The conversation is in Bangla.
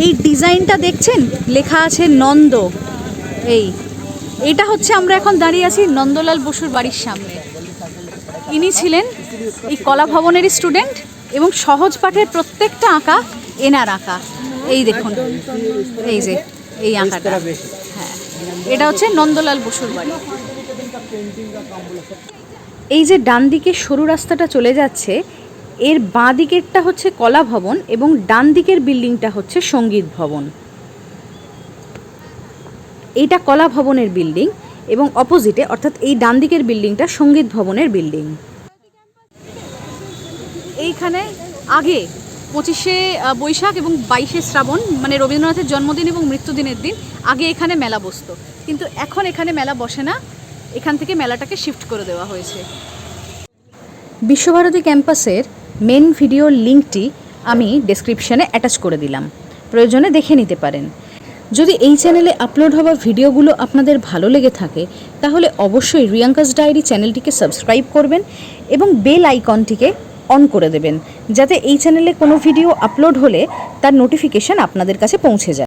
এই ডিজাইনটা দেখছেন, লেখা আছে নন্দ। এটা হচ্ছে, আমরা এখন দাঁড়িয়ে আছি নন্দলাল বসুর বাড়ির সামনে। ইনি ছিলেন এই কলা ভবনেরই স্টুডেন্ট এবং সহজ পাঠের প্রত্যেকটা আঁকা এনার আঁকা। এই দেখুন, এই যে এই আঁকাটা, হ্যাঁ, এটা হচ্ছে নন্দলাল বসুর বাড়ি। এই যে ডান দিকে সরু রাস্তাটা চলে যাচ্ছে, এর বাঁ দিকেরটা হচ্ছে কলা ভবন এবং ডান দিকের বিল্ডিংটা হচ্ছে সঙ্গীত ভবন। এইটা কলা ভবনের বিল্ডিং এবং অপোজিটে, অর্থাৎ এই ডান দিকের বিল্ডিংটা সঙ্গীত ভবনের বিল্ডিং। এইখানে আগে 25শে বৈশাখ এবং 22শে শ্রাবণ, মানে রবীন্দ্রনাথের জন্মদিন এবং মৃত্যুদিনের দিন আগে এখানে মেলা বসতো, কিন্তু এখন এখানে মেলা বসে না। এখান থেকে মেলাটাকে শিফট করে দেওয়া হয়েছে। বিশ্বভারতী ক্যাম্পাসের মেন ভিডিওর লিঙ্কটি আমি ডেসক্রিপশানে অ্যাটাচ করে দিলাম, প্রয়োজনে দেখে নিতে পারেন। যদি এই চ্যানেলে আপলোড হওয়া ভিডিওগুলো আপনাদের ভালো লেগে থাকে তাহলে অবশ্যই রিয়াঙ্কাস ডায়েরি চ্যানেলটিকে সাবস্ক্রাইব করবেন এবং বেল আইকনটিকে অন করে দেবেন, যাতে এই চ্যানেলে কোনো ভিডিও আপলোড হলে তার নোটিফিকেশান আপনাদের কাছে পৌঁছে যায়।